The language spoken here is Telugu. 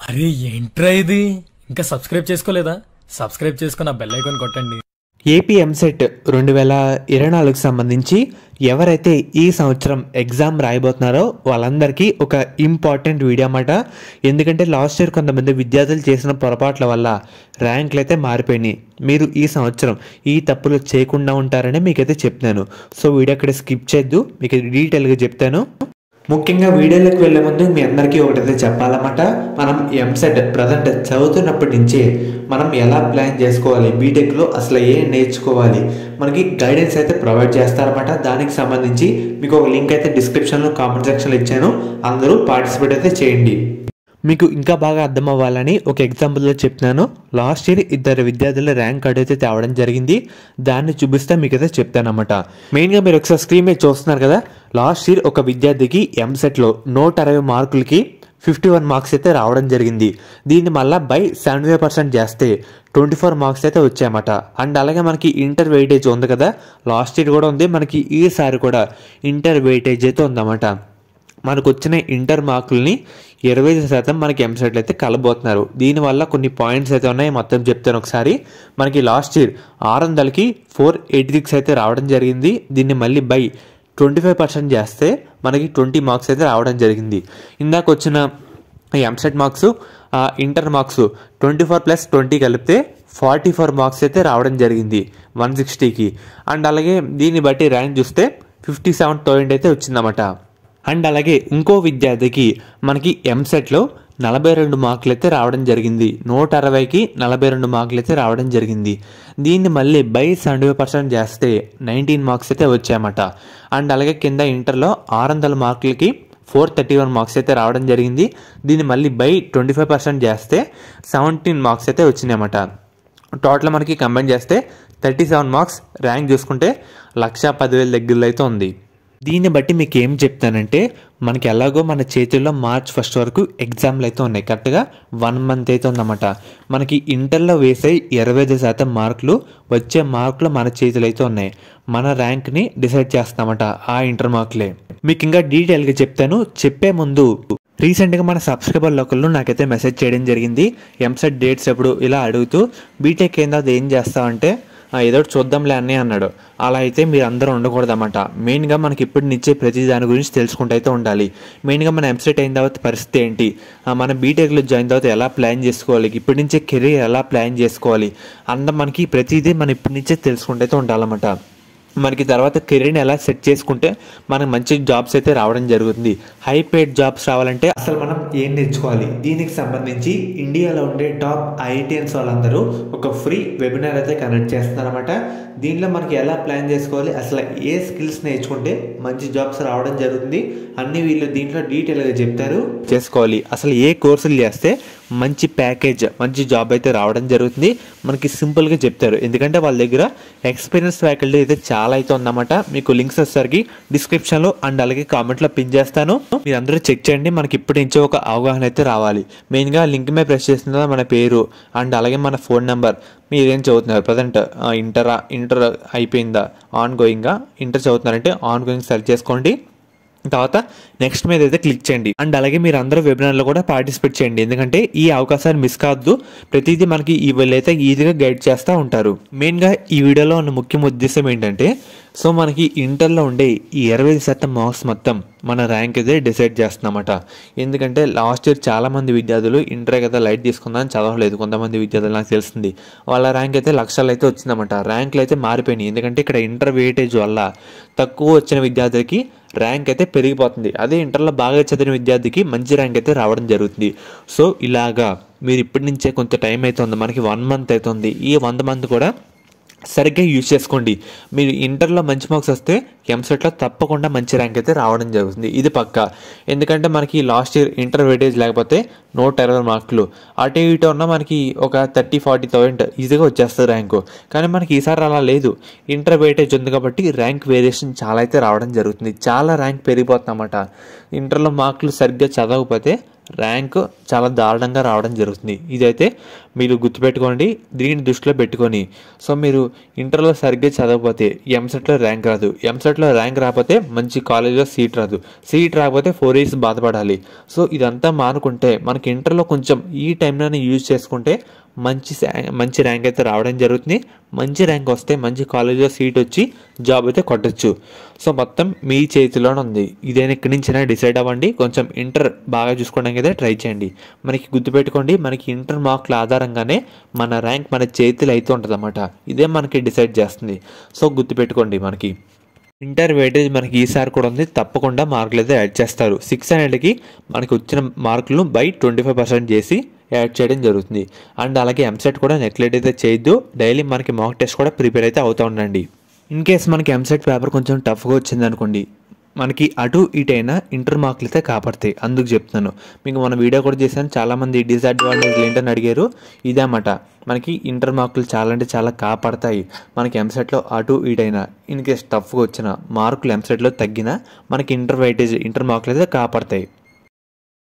అరే ఏంట్రా ఇది? ఇంకా సబ్స్క్రైబ్ చేసుకోలేదా? సబ్స్క్రైబ్ చేసుకుని ఆ బెల్ ఐకాన్ కొట్టండి. ఏపీ ఎంసెట్ 2024కి సంబంధించి ఎవరైతే ఈ సంవత్సరం ఎగ్జామ్ రాయబోతున్నారో వాళ్ళందరికీ ఒక ఇంపార్టెంట్ వీడియో అన్నమాట. ఎందుకంటే లాస్ట్ ఇయర్ కొంతమంది విద్యార్థులు చేసిన పొరపాట్ల వల్ల ర్యాంకులు అయితే మారిపోయినాయి. మీరు ఈ సంవత్సరం ఈ తప్పులు చేయకుండా ఉంటారని మీకైతే చెప్తున్నాను. సో వీడియో అక్కడ స్కిప్ చేయొద్దు, మీకు డీటెయిల్గా చెప్తాను. ముఖ్యంగా వీడియోలోకి వెళ్లే ముందు మీ అందరికీ ఒకటైతే చెప్పాలన్నమాట. మనం ఎంసెట్ ప్రజెంట్ చదువుతున్నప్పటి నుంచే మనం ఎలా ప్లాన్ చేసుకోవాలి, బీటెక్లో అసలు ఏం నేర్చుకోవాలి, మనకి గైడెన్స్ అయితే ప్రొవైడ్ చేస్తారన్నమాట. దానికి సంబంధించి మీకు ఒక లింక్ అయితే డిస్క్రిప్షన్లో కామెంట్ సెక్షన్లో ఇచ్చాను, అందరూ పార్టిసిపేట్ అయితే చేయండి. మీకు ఇంకా బాగా అర్థం అవ్వాలని ఒక ఎగ్జాంపుల్లో చెప్తున్నాను. లాస్ట్ ఇయర్ 2 విద్యార్థుల ర్యాంక్ కార్డు అయితే తేవడం జరిగింది. దాన్ని చూపిస్తే మీకు అయితే చెప్తానమాట. మెయిన్గా మీరు ఒకసారి స్క్రీన్ మీద చూస్తున్నారు కదా, లాస్ట్ ఇయర్ ఒక విద్యార్థికి ఎంసెట్లో 160 మార్కులకి 51 మార్క్స్ అయితే రావడం జరిగింది. దీన్ని మళ్ళీ బై 75% చేస్తే 24 మార్క్స్ అయితే వచ్చాయన్నమాట. అండ్ అలాగే మనకి ఇంటర్ వెయిటేజ్ ఉంది కదా, లాస్ట్ ఇయర్ కూడా ఉంది, మనకి ఈసారి కూడా ఇంటర్ వెయిటేజ్ అయితే ఉందన్నమాట. మనకు వచ్చిన ఇంటర్ మార్కుల్ని 25% మనకి ఎంసెట్లు అయితే కలబోతున్నారు. దీనివల్ల కొన్ని పాయింట్స్ అయితే ఉన్నాయి, మొత్తం చెప్తాను ఒకసారి. మనకి లాస్ట్ ఇయర్ 600కి 486 అయితే రావడం జరిగింది. దీన్ని మళ్ళీ బై 25% చేస్తే మనకి 20 మార్క్స్ అయితే రావడం జరిగింది. ఇందాక వచ్చిన ఎంసెట్ మార్క్స్, ఇంటర్ మార్క్స్ 24+20 కలిపితే 44 మార్క్స్ అయితే రావడం జరిగింది 160కి. అండ్ అలాగే దీన్ని బట్టి ర్యాంక్ చూస్తే 57,000 అయితే వచ్చిందన్నమాట. అండ్ అలాగే ఇంకో విద్యార్థికి మనకి ఎంసెట్లో 42 మార్కులు అయితే రావడం జరిగింది. 160కి 42 మార్కులు అయితే రావడం జరిగింది. దీన్ని మళ్ళీ బై 75% చేస్తే 19 మార్క్స్ అయితే వచ్చాయన్నమాట. అండ్ అలాగే కింద ఇంటర్లో 600 మార్కులకి 431 మార్క్స్ అయితే రావడం జరిగింది. దీన్ని మళ్ళీ బై 25% చేస్తే 17 మార్క్స్ అయితే వచ్చినాయన్నమాట. టోటల్ మనకి కంబైన్ చేస్తే 37 మార్క్స్. ర్యాంక్ చూసుకుంటే 1,10,000 దగ్గరలో అయితే ఉంది. దీన్ని బట్టి మీకు ఏం చెప్తానంటే, మనకి ఎలాగో మన చేతుల్లో మార్చ్ 1 వరకు ఎగ్జామ్లు అయితే ఉన్నాయి, కరెక్ట్గా 1 మంత్ అయితే ఉందన్నమాట. మనకి ఇంటర్లో వేసే 25% మార్కులు వచ్చే మార్కులు మన చేతులు అయితే ఉన్నాయి. మన ర్యాంక్ని డిసైడ్ చేస్తామట ఆ ఇంటర్ మార్కులే. మీకు ఇంకా డీటెయిల్గా చెప్తాను. చెప్పే ముందు రీసెంట్గా మన సబ్స్క్రైబర్ లోకల్లో నాకైతే మెసేజ్ చేయడం జరిగింది, ఎంసెట్ డేట్స్ ఎప్పుడు ఇలా అడుగుతూ బీటెక్ ఏందో అది ఏం చేస్తామంటే ఏదో చూద్దాంలే అని అన్నాడు. అలా అయితే మీరు అందరూ ఉండకూడదు అన్నమాట. మెయిన్గా మనకి ఇప్పటి నుంచే ప్రతి దాని గురించి తెలుసుకుంటూ అయితే ఉండాలి. మెయిన్గా మన ఎంసెట్ అయిన తర్వాత పరిస్థితి ఏంటి, మన బీటెక్లో జాయిన్ తర్వాత ఎలా ప్లాన్ చేసుకోవాలి, ఇప్పటి నుంచే కెరీర్ ఎలా ప్లాన్ చేసుకోవాలి మనకి ప్రతిదీ మనం ఇప్పటి నుంచే తెలుసుకుంటూ అయితే ఉండాలన్నమాట. మనకి తర్వాత కెరీర్ని ఎలా సెట్ చేసుకుంటే మనకు మంచి జాబ్స్ అయితే రావడం జరుగుతుంది. హై పేడ్ జాబ్స్ రావాలంటే అసలు మనం ఏం నేర్చుకోవాలి, దీనికి సంబంధించి ఇండియాలో ఉండే టాప్ ఐఐటిఎన్స్ వాళ్ళందరూ ఒక ఫ్రీ వెబినార్ అయితే కండక్ట్ చేస్తున్నారన్నమాట. దీనిలో మనకి ఎలా ప్లాన్ చేసుకోవాలి, అసలు ఏ స్కిల్స్ నేర్చుకుంటే మంచి జాబ్స్ రావడం జరుగుతుంది అన్ని వీళ్ళు దీంట్లో డీటెయిల్గా చెప్తారు. చేసుకోవాలి అసలు ఏ కోర్సులు చేస్తే మంచి ప్యాకేజ్, మంచి జాబ్ అయితే రావడం జరుగుతుంది మనకి సింపుల్గా చెప్తారు. ఎందుకంటే వాళ్ళ దగ్గర ఎక్స్పీరియన్స్ ఫ్యాకల్టీ అయితే చాలా అయితే ఉందన్నమాట. మీకు లింక్స్ వచ్చేసరికి డిస్క్రిప్షన్లో అండ్ అలాగే కామెంట్లో పిన్ చేస్తాను, మీరు అందరూ చెక్ చేయండి. మనకి ఇప్పటి నుంచే ఒక అవగాహన అయితే రావాలి. మెయిన్గా లింక్ మీద ప్రెస్ చేస్తున్న మన పేరు అండ్ అలాగే మన ఫోన్ నెంబర్, మీరేం చదువుతున్నారు ప్రజెంట్, ఇంటర్ అయిపోయిందా, ఆన్ గోయింగ్గా, ఇంటర్ చదువుతున్నారంటే ఆన్ గోయింగ్ సెర్చ్ చేసుకోండి. తర్వాత నెక్స్ట్ మీద అయితే క్లిక్ చేయండి. అండ్ అలాగే మీరు అందరూ వెబినార్లో కూడా పార్టిసిపేట్ చేయండి, ఎందుకంటే ఈ అవకాశాన్ని మిస్ కావద్దు. ప్రతిదీ మనకి వీళ్ళైతే ఈజీగా గైడ్ చేస్తూ ఉంటారు. మెయిన్గా ఈ వీడియోలో ఉన్న ముఖ్య ఉద్దేశం ఏంటంటే, సో మనకి ఇంటర్లో ఉండే ఈ 25% మార్క్స్ మొత్తం మన ర్యాంక్ అయితే డిసైడ్ చేస్తున్నామట. ఎందుకంటే లాస్ట్ ఇయర్ చాలామంది విద్యార్థులు ఇంటర్ కదా లైట్ తీసుకుందామని చదవలేదు. కొంతమంది విద్యార్థులు నాకు తెలిసింది వాళ్ళ ర్యాంక్ అయితే లక్షలు అయితే వచ్చిందన్నమాట. ర్యాంకులు అయితే మారిపోయినాయి, ఎందుకంటే ఇక్కడ ఇంటర్ వెయిటేజ్ వల్ల తక్కువ వచ్చిన విద్యార్థికి ర్యాంక్ అయితే పెరిగిపోతుంది. అదే ఇంటర్లో బాగా చదివిన విద్యార్థికి మంచి ర్యాంక్ అయితే రావడం జరుగుతుంది. సో ఇలాగా మీరు ఇప్పటి నుంచే కొంత టైం అయితే ఉంది, మనకి 1 మంత్ అవుతుంది. ఈ 1 మంత్ కూడా సరిగ్గా యూజ్ చేసుకోండి. మీరు ఇంటర్లో మంచి మార్క్స్ వస్తే ఎంసెట్లో తప్పకుండా మంచి ర్యాంక్ అయితే రావడం జరుగుతుంది, ఇది పక్కా. ఎందుకంటే మనకి లాస్ట్ ఇయర్ ఇంటర్ వెయిటేజ్ లేకపోతే 120 మార్కులు అటు ఇటు ఉన్న మనకి ఒక 30-40,000 ఈజీగా వచ్చేస్తుంది ర్యాంకు. కానీ మనకి ఈసారి అలా లేదు, ఇంటర్ వెయిటేజ్ ఉంది కాబట్టి ర్యాంక్ వేరియేషన్ చాలా అయితే రావడం జరుగుతుంది. చాలా ర్యాంక్ పెరిగిపోతుందన్నమాట. ఇంటర్లో మార్కులు సరిగ్గా చదవకపోతే ర్యాంక్ చాలా దారుణంగా రావడం జరుగుతుంది. ఇదైతే మీరు గుర్తుపెట్టుకోండి, దీన్ని దృష్టిలో పెట్టుకొని. సో మీరు ఇంటర్లో సరిగ్గా చదవకపోతే ఎంసెట్లో ర్యాంక్ రాదు, ఎంసెట్లో ర్యాంక్ రాకపోతే మంచి కాలేజ్లో సీట్ రాదు, సీట్ రాకపోతే 4 years బాధపడాలి. సో ఇదంతా మానుకుంటే మనకి ఇంటర్లో కొంచెం ఈ టైంలోనే యూజ్ చేసుకుంటే మంచి ర్యాంక్ అయితే రావడం జరుగుతుంది. మంచి ర్యాంక్ వస్తే మంచి కాలేజ్లో సీట్ వచ్చి జాబ్ అయితే కొట్టచ్చు. సో మొత్తం మీ చేతిలోనే ఉంది. ఇదైనా ఇక్కడి నుంచైనా డిసైడ్ అవ్వండి. కొంచెం ఇంటర్ బాగా చూసుకోవడానికి అయితే ట్రై చేయండి. మనకి గుర్తుపెట్టుకోండి, మనకి ఇంటర్ మార్కుల ఆధారంగానే మన ర్యాంక్ మన చేతిలో అయితే ఉంటుంది అన్నమాట. ఇదే మనకి డిసైడ్ చేస్తుంది. సో గుర్తుపెట్టుకోండి, మనకి ఇంటర్ వెయిటేజ్ మనకి ఈసారి కూడా ఉంది. తప్పకుండా మార్కులు అయితే యాడ్ చేస్తారు. 600కి మనకి వచ్చిన మార్కులను బై 25% చేసి యాడ్ చేయడం జరుగుతుంది. అండ్ అలాగే ఎంసెట్ కూడా నెగ్లెక్ట్ అయితే చేయొద్దు. డైలీ మనకి మాక్ టెస్ట్ కూడా ప్రిపేర్ అయితే అవుతూ ఉండండి. ఇన్ కేస్ మనకి ఎంసెట్ పేపర్ కొంచెం టఫ్గా వచ్చింది అనుకోండి, మనకి అటు ఇటైనా ఇంటర్ మార్కులు అయితే కాపాడతాయి. అందుకు చెప్తున్నాను. మీకు మన వీడియో కూడా చేశాను, చాలామంది డిసడ్వాంటేజ్ ఏంటని అడిగారు. ఇదేమాట, మనకి ఇంటర్ మార్కులు చాలా అంటే చాలా కాపాడతాయి. మనకి ఎంసెట్లో అటు ఇటైనా ఇన్ కేస్ టఫ్గా వచ్చిన మార్కులు ఎంసెట్లో తగ్గినా మనకి ఇంటర్ మార్కులు అయితే కాపాడతాయి.